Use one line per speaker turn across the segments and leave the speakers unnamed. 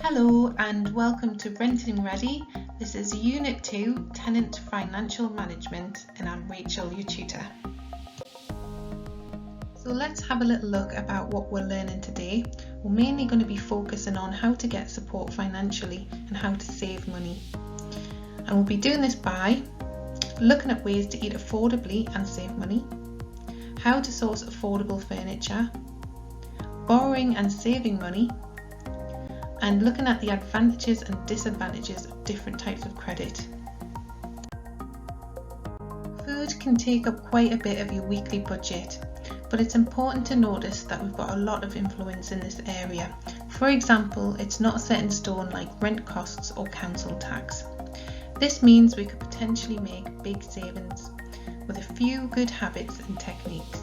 Hello and welcome to Renting Ready. This is Unit 2, Tenant Financial Management, and I'm Rachel, your tutor. So let's have a little look about what we're learning today. We're mainly going to be focusing on how to get support financially and how to save money. And we'll be doing this by looking at ways to eat affordably and save money, how to source affordable furniture, borrowing and saving money, and looking at the advantages and disadvantages of different types of credit. Food can take up quite a bit of your weekly budget, but it's important to notice that we've got a lot of influence in this area. For example, it's not set in stone like rent costs or council tax. This means we could potentially make big savings with a few good habits and techniques.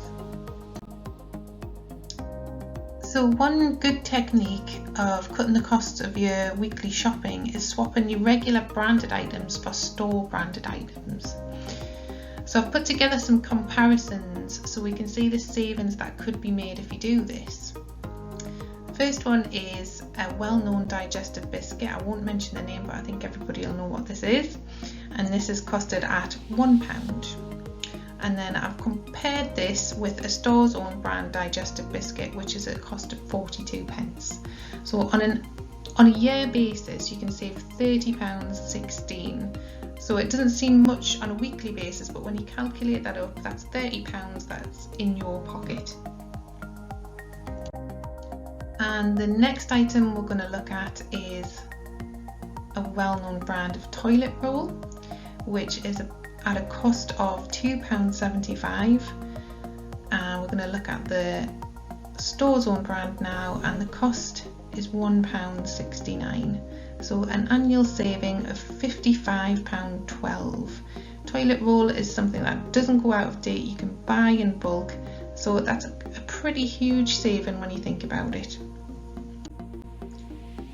So one good technique of cutting the costs of your weekly shopping is swapping your regular branded items for store branded items. So I've put together some comparisons so we can see the savings that could be made if you do this. The first one is a well-known digestive biscuit. I won't mention the name, but I think everybody will know what this is. And this is costed at £1. And then I've compared this with a store's own brand digestive biscuit, which is a cost of 42p. So on a year basis, you can save £30.16. So it doesn't seem much on a weekly basis, but when you calculate that up, that's £30 that's in your pocket. And the next item we're going to look at is a well-known brand of toilet roll, which is at a cost of £2.75, and we're going to look at the store's own brand now, and the cost is £1.69, so an annual saving of £55.12. Toilet roll is something that doesn't go out of date, you can buy in bulk, so that's a pretty huge saving when you think about it.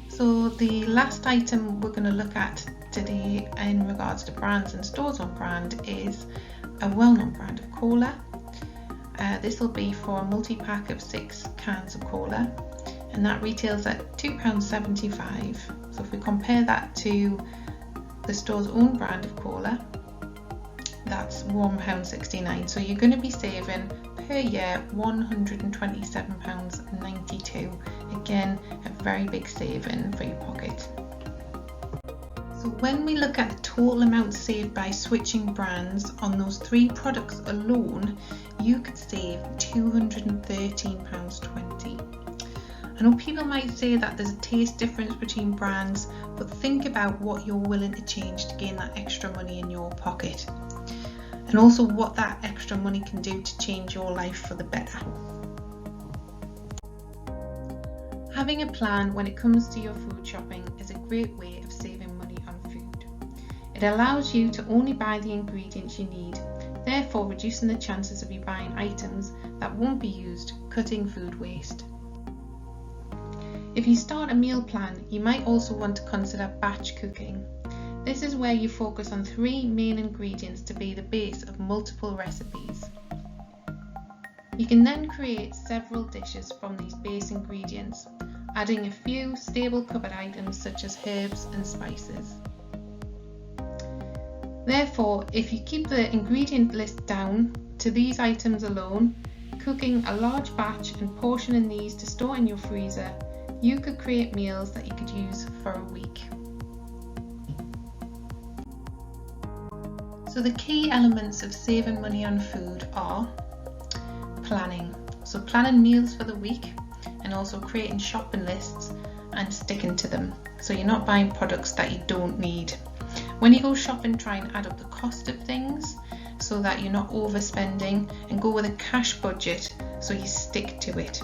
So the last item we're going to look at today in regards to brands and stores on brand is a well-known brand of cola. This will be for a multi-pack of 6 cans of cola, and that retails at £2.75. So if we compare that to the store's own brand of cola, that's £1.69. So you're going to be saving per year £127.92. Again, a very big saving for your pocket. So when we look at the total amount saved by switching brands on those 3 products alone, you could save £213.20. I know people might say that there's a taste difference between brands, but think about what you're willing to change to gain that extra money in your pocket, and also what that extra money can do to change your life for the better. Having a plan when it comes to your food shopping is a great way of saving money on food. It allows you to only buy the ingredients you need, therefore reducing the chances of you buying items that won't be used, cutting food waste. If you start a meal plan, you might also want to consider batch cooking. This is where you focus on 3 main ingredients to be the base of multiple recipes. You can then create several dishes from these base ingredients, adding a few stable cupboard items such as herbs and spices. Therefore, if you keep the ingredient list down to these items alone, cooking a large batch and portioning these to store in your freezer, you could create meals that you could use for a week. So the key elements of saving money on food are planning. So planning meals for the week, and also creating shopping lists and sticking to them. So you're not buying products that you don't need. When you go shopping, try and add up the cost of things so that you're not overspending, and go with a cash budget so you stick to it.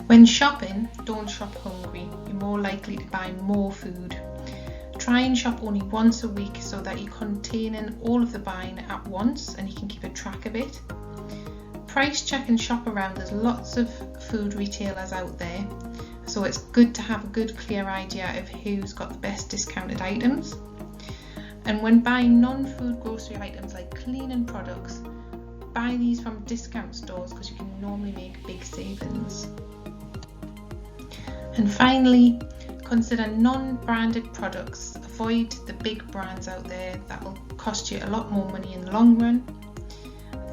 When shopping, don't shop hungry. You're more likely to buy more food. Try and shop only once a week so that you're containing all of the buying at once and you can keep a track of it. Price check and shop around. There's lots of food retailers out there, so it's good to have a good clear idea of who's got the best discounted items. And when buying non-food grocery items like cleaning products, buy these from discount stores because you can normally make big savings. And finally, consider non-branded products. Avoid the big brands out there that will cost you a lot more money in the long run.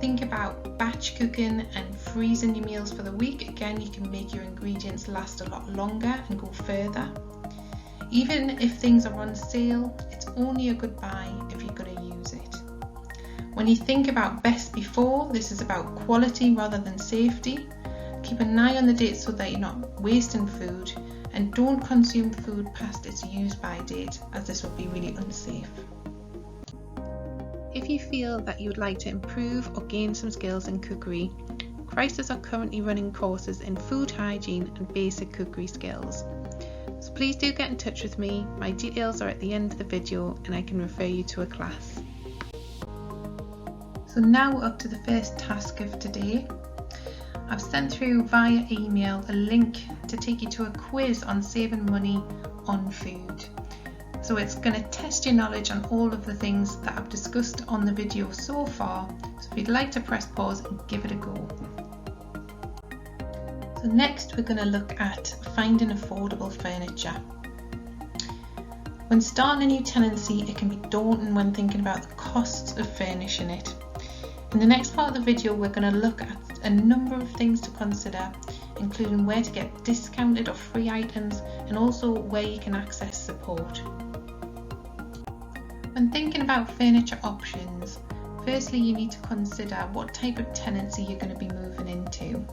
Think about batch cooking and freezing your meals for the week. Again, you can make your ingredients last a lot longer and go further. Even if things are on sale, it's only a good buy if you're going to use it. When you think about best before, this is about quality rather than safety. Keep an eye on the date so that you're not wasting food, and don't consume food past its use by date, as this would be really unsafe. If you feel that you would like to improve or gain some skills in cookery, Christers are currently running courses in food hygiene and basic cookery skills. So please do get in touch with me. My details are at the end of the video and I can refer you to a class. So now we're up to the first task of today. I've sent through via email a link to take you to a quiz on saving money on food. So it's going to test your knowledge on all of the things that I've discussed on the video so far. So if you'd like to press pause and give it a go. So next we're going to look at finding affordable furniture. When starting a new tenancy, it can be daunting when thinking about the costs of furnishing it. In the next part of the video, we're going to look at a number of things to consider, including where to get discounted or free items and also where you can access support. When thinking about furniture options, firstly you need to consider what type of tenancy you're going to be moving into.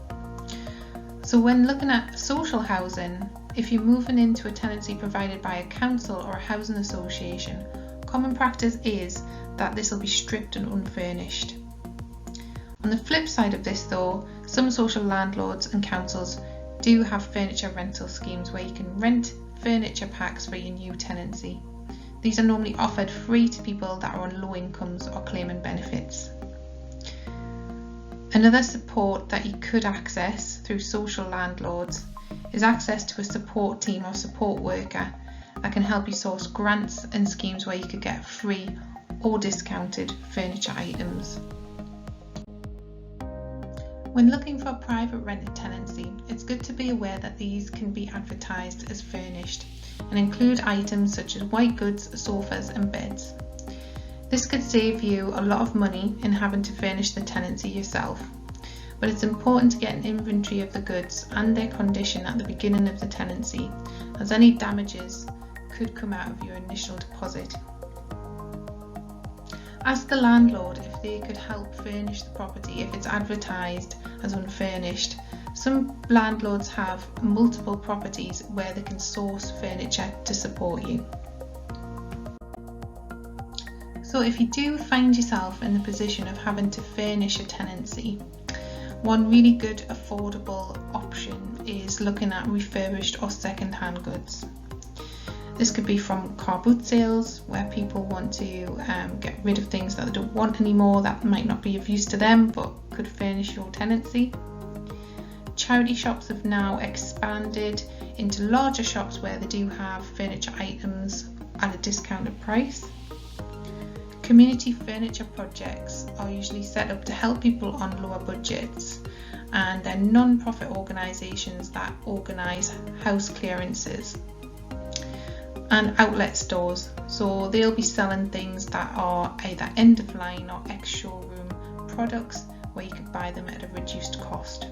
So when looking at social housing, if you're moving into a tenancy provided by a council or a housing association, common practice is that this will be stripped and unfurnished. On the flip side of this though, some social landlords and councils do have furniture rental schemes where you can rent furniture packs for your new tenancy. These are normally offered free to people that are on low incomes or claiming benefits. Another support that you could access through social landlords is access to a support team or support worker that can help you source grants and schemes where you could get free or discounted furniture items. When looking for a private rented tenancy, it's good to be aware that these can be advertised as furnished and include items such as white goods, sofas and beds. This could save you a lot of money in having to furnish the tenancy yourself, but it's important to get an inventory of the goods and their condition at the beginning of the tenancy, as any damages could come out of your initial deposit. Ask the landlord if they could help furnish the property if it's advertised as unfurnished. Some landlords have multiple properties where they can source furniture to support you. So if you do find yourself in the position of having to furnish a tenancy, one really good affordable option is looking at refurbished or second-hand goods. This could be from car boot sales, where people want to get rid of things that they don't want anymore that might not be of use to them but could furnish your tenancy. Charity shops have now expanded into larger shops where they do have furniture items at a discounted price. Community furniture projects are usually set up to help people on lower budgets, and they're non-profit organisations that organise house clearances. And outlet stores, so they'll be selling things that are either end of line or ex-showroom products where you could buy them at a reduced cost.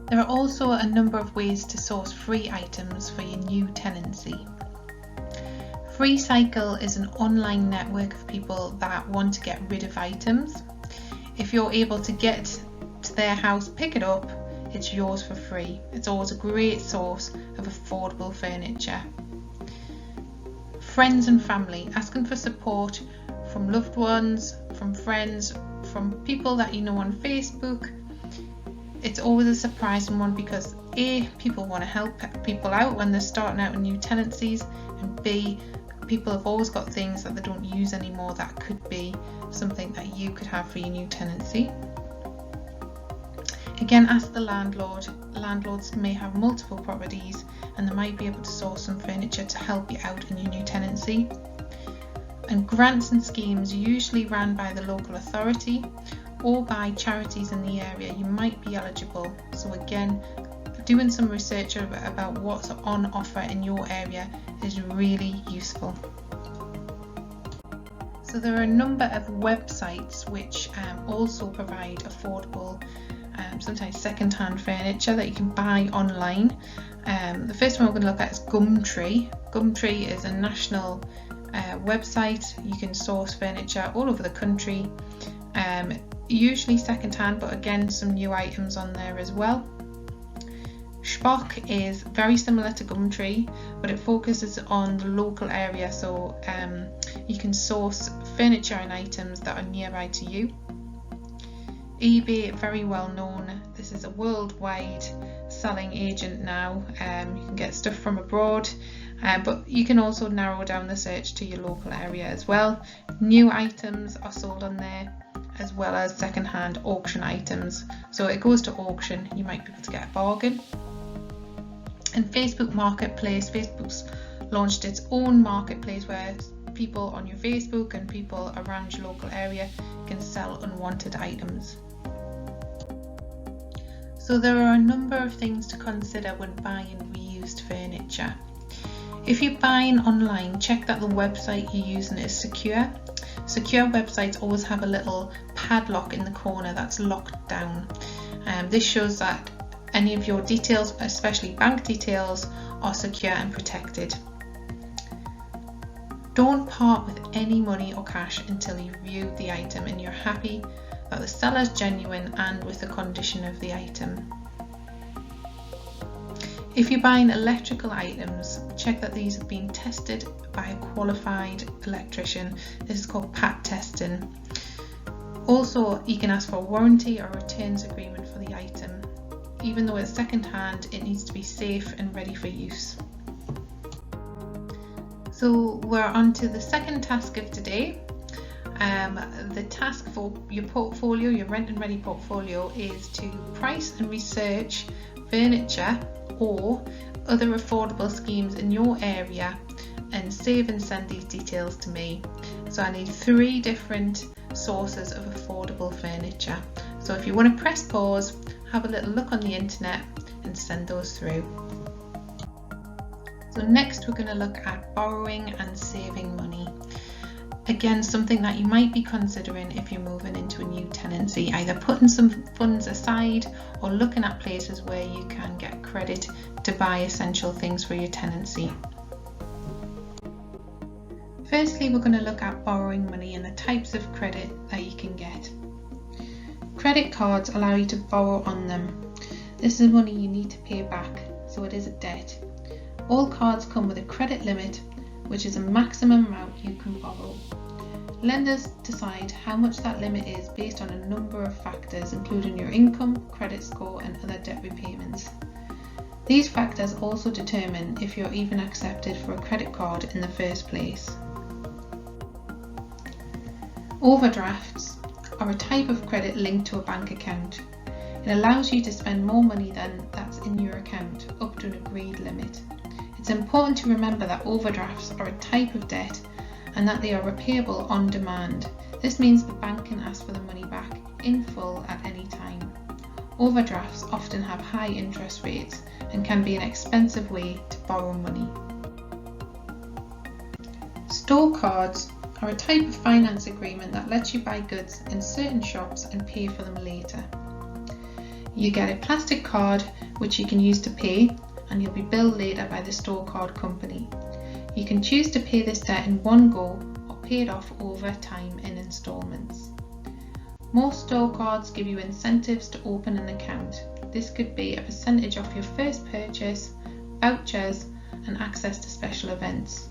There are also a number of ways to source free items for your new tenancy. FreeCycle is an online network of people that want to get rid of items. If you're able to get to their house, pick it up, it's yours for free. It's always a great source of affordable furniture. Friends and family, asking for support from loved ones, from friends, from people that you know on Facebook. It's always a surprising one because A, people want to help people out when they're starting out in new tenancies, and B, people have always got things that they don't use anymore that could be something that you could have for your new tenancy. Again, ask the landlord. Landlords may have multiple properties and they might be able to source some furniture to help you out in your new tenancy. And grants and schemes usually run by the local authority or by charities in the area, you might be eligible. So again, doing some research about what's on offer in your area is really useful. So there are a number of websites which also provide affordable, sometimes second-hand furniture that you can buy online. The first one we're going to look at is Gumtree. Gumtree is a national website. You can source furniture all over the country, usually second-hand, but again some new items on there as well. Shpock is very similar to Gumtree, but it focuses on the local area, so you can source furniture and items that are nearby to you. eBay, very well known. This is a worldwide selling agent now. You can get stuff from abroad, but you can also narrow down the search to your local area as well. New items are sold on there, as well as second-hand auction items. So it goes to auction, you might be able to get a bargain. And Facebook Marketplace, Facebook's launched its own marketplace where people on your Facebook and people around your local area can sell unwanted items. So there are a number of things to consider when buying reused furniture. If you're buying online, check that the website you're using is secure. Secure websites always have a little padlock in the corner that's locked down. This shows that any of your details, especially bank details, are secure and protected. Don't part with any money or cash until you've viewed the item and you're happy that the seller is genuine and with the condition of the item. If you're buying electrical items, check that these have been tested by a qualified electrician. This is called PAT testing. Also, you can ask for a warranty or returns agreement for the item. Even though it's second hand, it needs to be safe and ready for use. So we're on to the second task of today. The task for your portfolio, your rent and ready portfolio, is to price and research furniture or other affordable schemes in your area and save and send these details to me. So I need 3 different sources of affordable furniture. So if you want to press pause, have a little look on the internet and send those through. So next we're going to look at borrowing and saving money. Again, something that you might be considering if you're moving into a new tenancy, either putting some funds aside or looking at places where you can get credit to buy essential things for your tenancy. Firstly, we're going to look at borrowing money and the types of credit that you can get. Credit cards allow you to borrow on them. This is money you need to pay back, so it is a debt. All cards come with a credit limit, which is a maximum amount you can borrow. Lenders decide how much that limit is based on a number of factors, including your income, credit score, and other debt repayments. These factors also determine if you're even accepted for a credit card in the first place. Overdrafts are a type of credit linked to a bank account. It allows you to spend more money than that's in your account, up to an agreed limit. It's important to remember that overdrafts are a type of debt and that they are repayable on demand. This means the bank can ask for the money back in full at any time. Overdrafts often have high interest rates and can be an expensive way to borrow money. Store cards are a type of finance agreement that lets you buy goods in certain shops and pay for them later. You get a plastic card which you can use to pay, and you'll be billed later by the store card company. You can choose to pay this debt in one go or pay it off over time in instalments. Most store cards give you incentives to open an account. This could be a percentage off your first purchase, vouchers, and access to special events.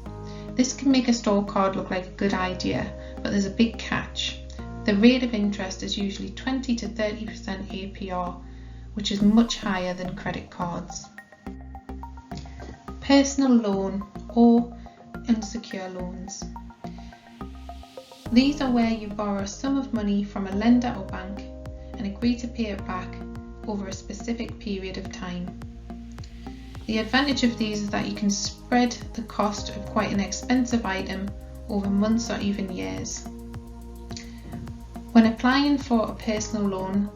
This can make a store card look like a good idea, but there's a big catch. The rate of interest is usually 20 to 30% APR, which is much higher than credit cards. Personal loan or unsecured loans. These are where you borrow a sum of money from a lender or bank and agree to pay it back over a specific period of time. The advantage of these is that you can spread the cost of quite an expensive item over months or even years. When applying for a personal loan,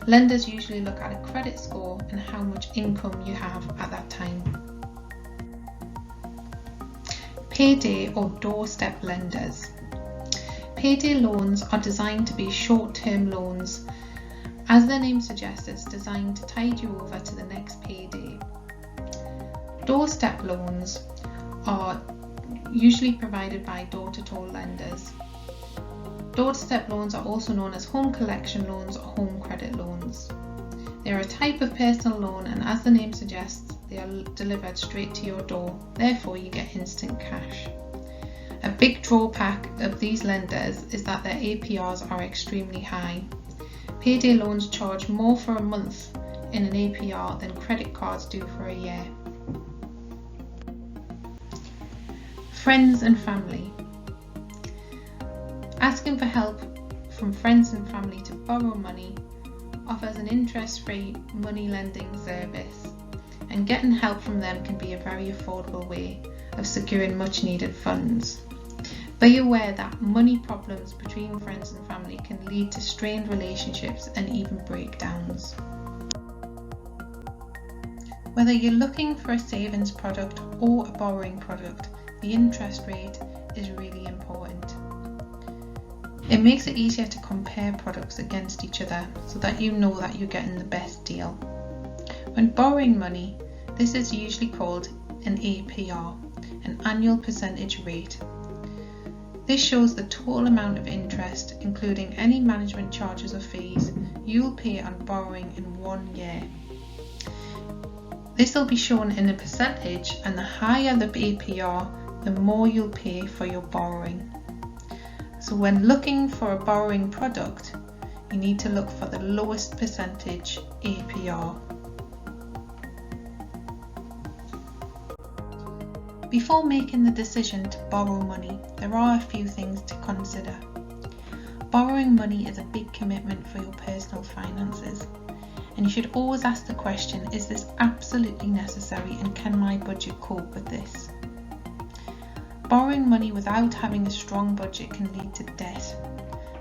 Lenders usually look at a credit score and how much income you have at that time. Payday or doorstep lenders. Payday loans are designed to be short-term loans. As their name suggests, it's designed to tide you over to the next payday. Doorstep loans are usually provided by door-to-door lenders. Doorstep loans are also known as home collection loans or home credit loans. They are a type of personal loan, and as the name suggests, they are delivered straight to your door, therefore you get instant cash. A big drawback of these lenders is that their APRs are extremely high. Payday loans charge more for a month in an APR than credit cards do for a year. Friends and family. Asking for help from friends and family to borrow money offers an interest-free money lending service, and getting help from them can be a very affordable way of securing much needed funds. Be aware that money problems between friends and family can lead to strained relationships and even breakdowns. Whether you're looking for a savings product or a borrowing product, the interest rate is really important. It makes it easier to compare products against each other so that you know that you're getting the best deal. When borrowing money, this is usually called an APR, an annual percentage rate. This shows the total amount of interest, including any management charges or fees, you'll pay on borrowing in 1 year. This will be shown in a percentage, and the higher the APR, the more you'll pay for your borrowing. So when looking for a borrowing product, you need to look for the lowest percentage APR. Before making the decision to borrow money, there are a few things to consider. Borrowing money is a big commitment for your personal finances, and you should always ask the question, is this absolutely necessary and can my budget cope with this? Borrowing money without having a strong budget can lead to debt,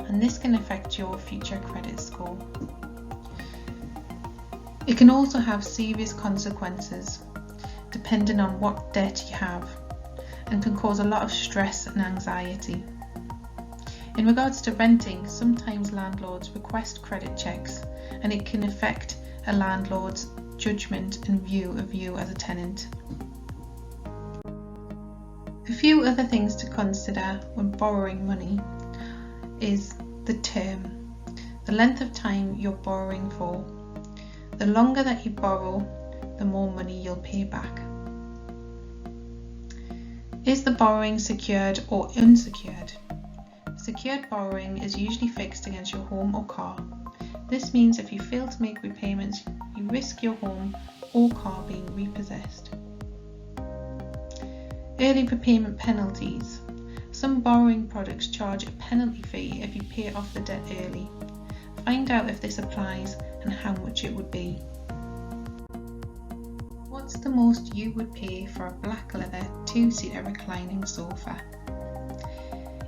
and this can affect your future credit score. It can also have serious consequences depending on what debt you have, and can cause a lot of stress and anxiety. In regards to renting, sometimes landlords request credit checks, and it can affect a landlord's judgment and view of you as a tenant. A few other things to consider when borrowing money is the term, the length of time you're borrowing for. The longer that you borrow, the more money you'll pay back. Is the borrowing secured or unsecured? Secured borrowing is usually fixed against your home or car. This means if you fail to make repayments, you risk your home or car being repossessed. Early repayment penalties. Some borrowing products charge a penalty fee if you pay off the debt early. Find out if this applies and how much it would be. What's the most you would pay for a black leather 2-seater reclining sofa?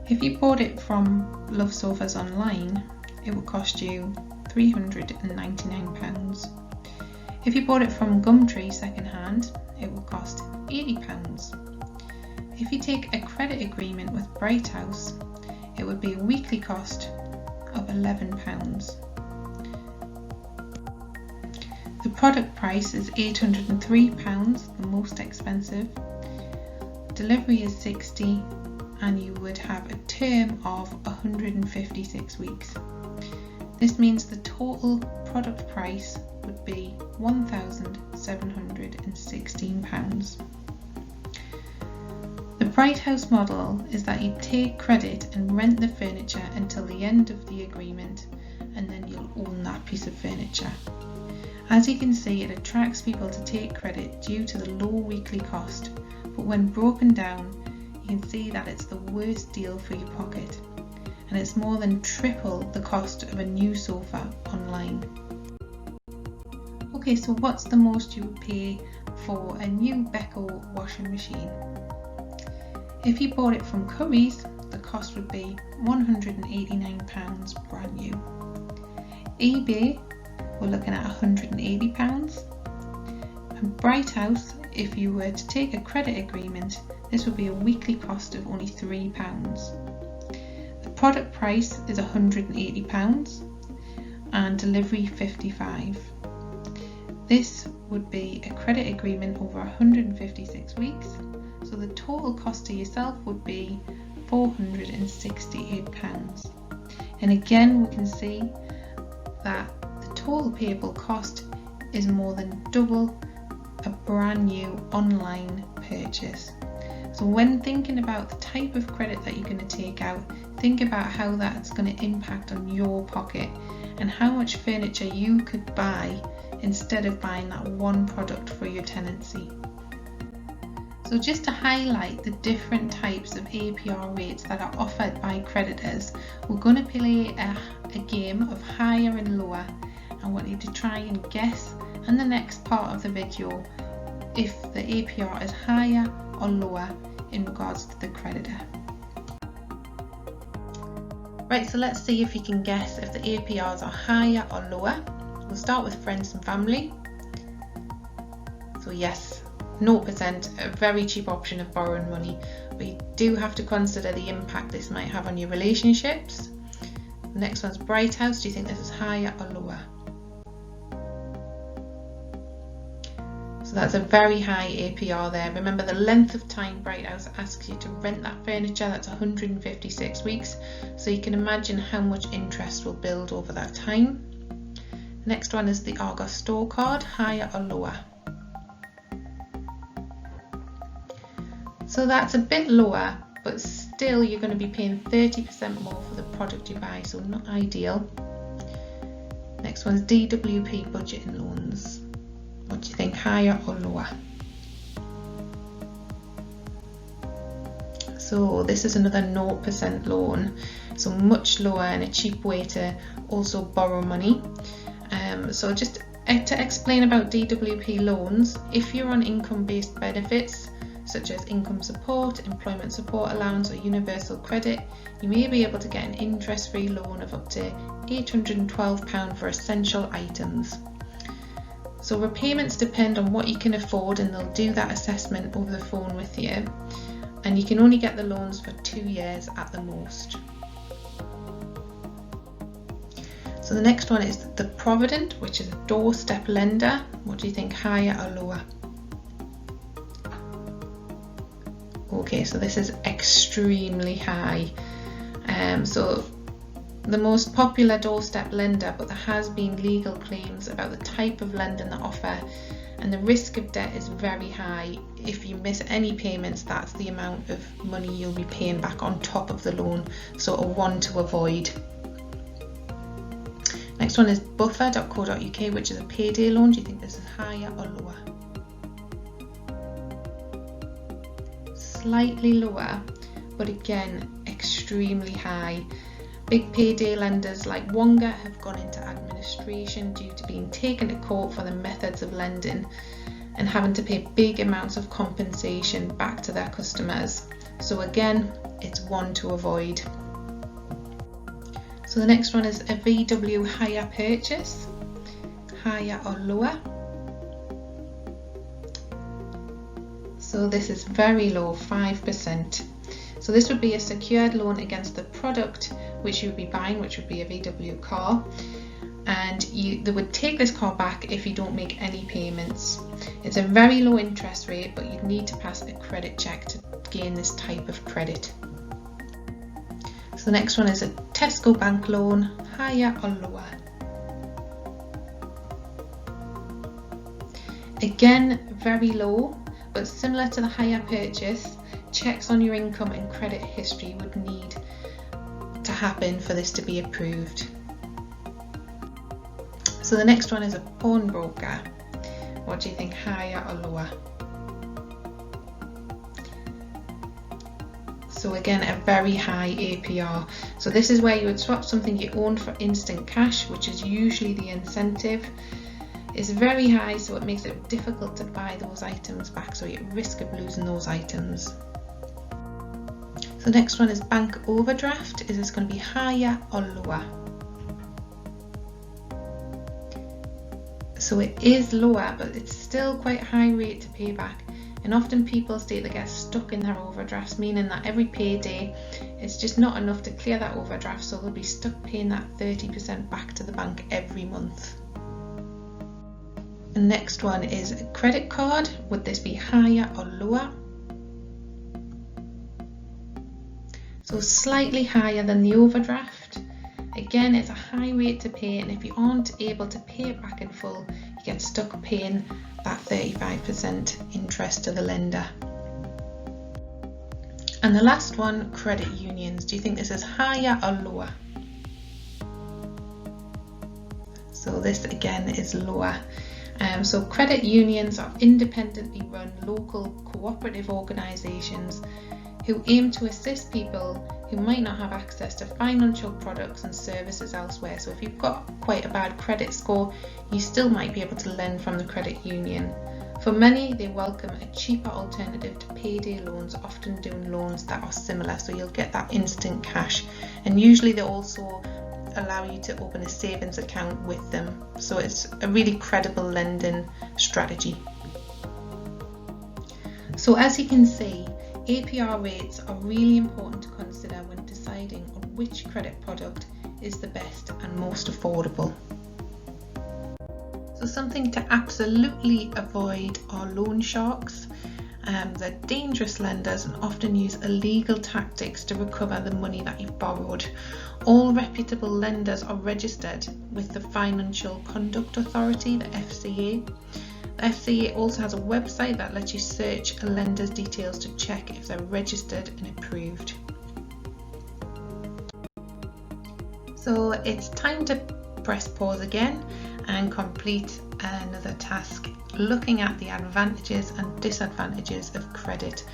If you bought it from Love Sofas online, it would cost you £399. If you bought it from Gumtree second hand, it would cost £80. If you take a credit agreement with Bright House, it would be a weekly cost of £11. The product price is £803, the most expensive. Delivery is £60, and you would have a term of 156 weeks. This means the total product price would be £1,716. The Bright House model is that you take credit and rent the furniture until the end of the agreement, and then you'll own that piece of furniture. As you can see, it attracts people to take credit due to the low weekly cost, but when broken down, you can see that it's the worst deal for your pocket, and it's more than triple the cost of a new sofa online. Okay, so what's the most you would pay for a new Beko washing machine? If you bought it from Currys, the cost would be £189 brand new. eBay we're looking at £180. And Bright House, if you were to take a credit agreement, this would be a weekly cost of only £3. The product price is £180 and delivery £55. This would be a credit agreement over 156 weeks, so the total cost to yourself would be £468. And again, we can see that the total payable cost is more than double a brand new online purchase. So when thinking about the type of credit that you're going to take out, think about how that's going to impact on your pocket and how much furniture you could buy instead of buying that one product for your tenancy. So just to highlight the different types of APR rates that are offered by creditors, we're going to play a game of higher and lower. I want you to try and guess in the next part of the video if the APR is higher or lower in regards to the creditor. Right, so let's see if you can guess if the APRs are higher or lower. We'll start with friends and family. So yes, 0%, a very cheap option of borrowing money, but you do have to consider the impact this might have on your relationships. The next one's Bright House. Do you think this is higher or lower? So that's a very high APR there. Remember, the length of time Bright House asks you to rent that furniture, that's 156 weeks. So you can imagine how much interest will build over that time. The next one is the Argos Store Card, higher or lower? So that's a bit lower, but still you're going to be paying 30% more for the product you buy, so not ideal. Next one's DWP budgeting loans. What do you think, higher or lower? So this is another 0% loan, so much lower and a cheap way to also borrow money. So just to explain about DWP loans, if you're on income-based benefits such as income support, employment support allowance or universal credit, you may be able to get an interest-free loan of up to £812 for essential items. So repayments depend on what you can afford, and they'll do that assessment over the phone with you, and you can only get the loans for 2 years at the most. So the next one is the Provident, which is a doorstep lender. What do you think, higher or lower? Okay, so this is extremely high. So the most popular doorstep lender, but there has been legal claims about the type of lending they offer, and the risk of debt is very high. If you miss any payments, that's the amount of money you'll be paying back on top of the loan, so a one to avoid. Next one is buffer.co.uk, which is a payday loan. Do you think this is higher or lower? Slightly lower, but again extremely high. Big payday lenders like Wonga have gone into administration due to being taken to court for the methods of lending and having to pay big amounts of compensation back to their customers. So again, it's one to avoid. So the next one is a VW hire purchase, higher or lower? So this is very low, 5%. So this would be a secured loan against the product which you would be buying, which would be a VW car, and they would take this car back if you don't make any payments. It's a very low interest rate, but you'd need to pass a credit check to gain this type of credit. So the next one is a Tesco bank loan, higher or lower? Again, very low, but similar to the hire purchase, checks on your income and credit history would need to happen for this to be approved. So the next one is a pawnbroker. What do you think, higher or lower? So again, a very high APR. So this is where you would swap something you own for instant cash, which is usually the incentive. It's very high, so it makes it difficult to buy those items back, so you're at risk of losing those items. So the next one is bank overdraft. Is this going to be higher or lower? So it is lower, but it's still quite a high rate to pay back. And often people state they get stuck in their overdrafts, meaning that every payday it's just not enough to clear that overdraft, so they'll be stuck paying that 30% back to the bank every month. The next one is a credit card. Would this be higher or lower? So slightly higher than the overdraft. Again, it's a high rate to pay, and if you aren't able to pay it back in full, you get stuck paying that 35% interest to the lender. And the last one, credit unions. Do you think this is higher or lower? So this again is lower. So credit unions are independently run local cooperative organisations who aim to assist people who might not have access to financial products and services elsewhere. So if you've got quite a bad credit score, you still might be able to lend from the credit union. For many, they welcome a cheaper alternative to payday loans, often doing loans that are similar, so you'll get that instant cash. And usually they also allow you to open a savings account with them, so it's a really credible lending strategy. So as you can see, APR rates are really important to consider when deciding on which credit product is the best and most affordable. So something to absolutely avoid are loan sharks. They're dangerous lenders and often use illegal tactics to recover the money that you've borrowed. All reputable lenders are registered with the Financial Conduct Authority, the FCA. The FCA also has a website that lets you search a lender's details to check if they're registered and approved. So it's time to press pause again and complete another task looking at the advantages and disadvantages of credit,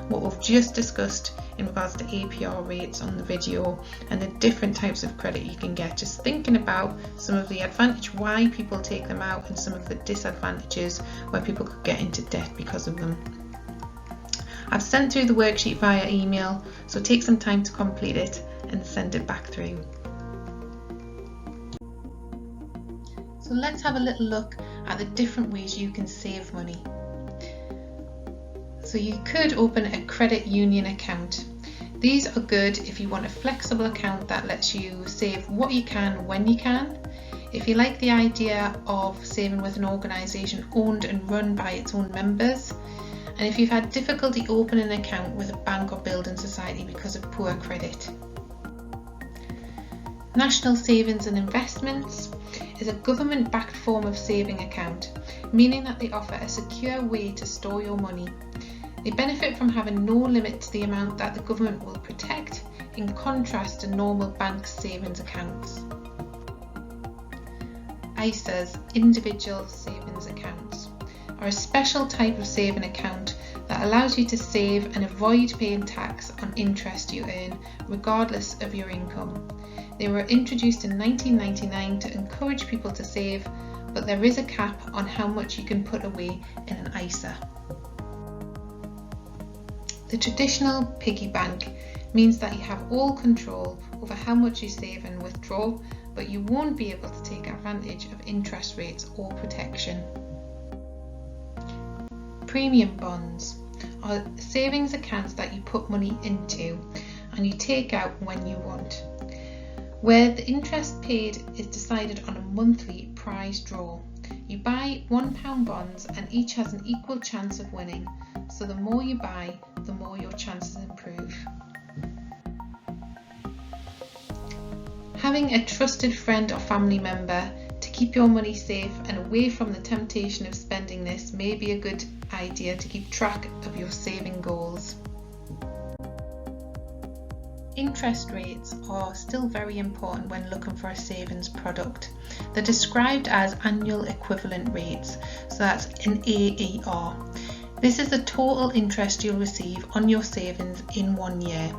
what we've just discussed in regards to APR rates on the video and the different types of credit you can get, just thinking about some of the advantage why people take them out and some of the disadvantages where people could get into debt because of them. I've sent through the worksheet via email, so take some time to complete it and send it back through. So let's have a little look at the different ways you can save money. So you could open a credit union account. These are good if you want a flexible account that lets you save what you can when you can. If you like the idea of saving with an organisation owned and run by its own members, and if you've had difficulty opening an account with a bank or building society because of poor credit. National Savings and Investments is a government-backed form of saving account, meaning that they offer a secure way to store your money. They benefit from having no limit to the amount that the government will protect, in contrast to normal bank savings accounts. ISAs, individual savings accounts, are a special type of saving account that allows you to save and avoid paying tax on interest you earn, regardless of your income. They were introduced in 1999 to encourage people to save, but there is a cap on how much you can put away in an ISA. The traditional piggy bank means that you have all control over how much you save and withdraw, but you won't be able to take advantage of interest rates or protection. Premium bonds are savings accounts that you put money into and you take out when you want, where the interest paid is decided on a monthly prize draw. You buy £1 bonds and each has an equal chance of winning, so the more you buy, the more your chances improve. Having a trusted friend or family member to keep your money safe and away from the temptation of spending this may be a good idea to keep track of your saving goals. Interest rates are still very important when looking for a savings product. They're described as annual equivalent rates, so that's an AER. This is the total interest you'll receive on your savings in 1 year.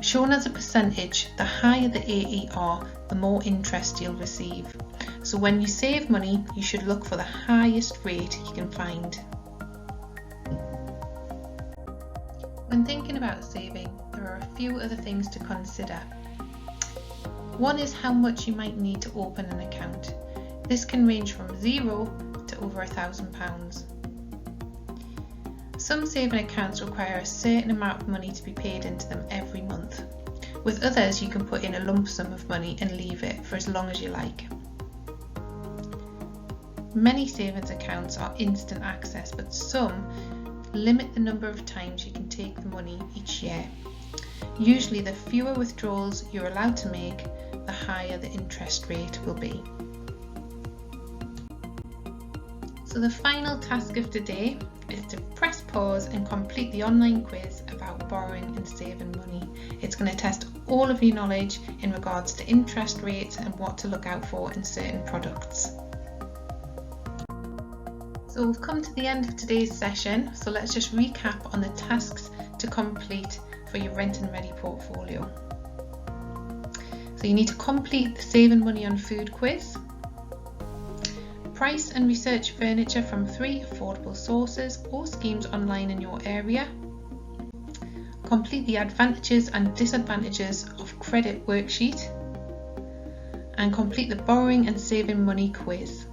Shown as a percentage, the higher the AER, the more interest you'll receive. So when you save money, you should look for the highest rate you can find. When thinking about saving, there are a few other things to consider. One is how much you might need to open an account. This can range from £0 to over £1,000. Some saving accounts require a certain amount of money to be paid into them every month. With others, you can put in a lump sum of money and leave it for as long as you like. Many savings accounts are instant access, but some limit the number of times you can take the money each year. Usually, the fewer withdrawals you're allowed to make, the higher the interest rate will be. So the final task of today is to press pause and complete the online quiz about borrowing and saving money. It's going to test all of your knowledge in regards to interest rates and what to look out for in certain products. So we've come to the end of today's session, so let's just recap on the tasks to complete for your Rent and Ready portfolio. So you need to complete the Saving Money on Food quiz, price and research furniture from 3 affordable sources or schemes online in your area, complete the advantages and disadvantages of credit worksheet, and complete the Borrowing and Saving Money quiz.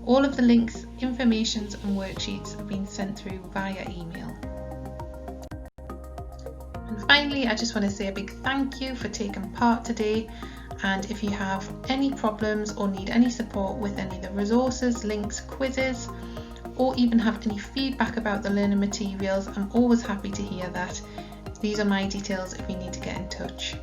All of the links, informations and worksheets have been sent through via email. And finally, I just want to say a big thank you for taking part today. And if you have any problems or need any support with any of the resources, links, quizzes, or even have any feedback about the learning materials, I'm always happy to hear that. These are my details if you need to get in touch.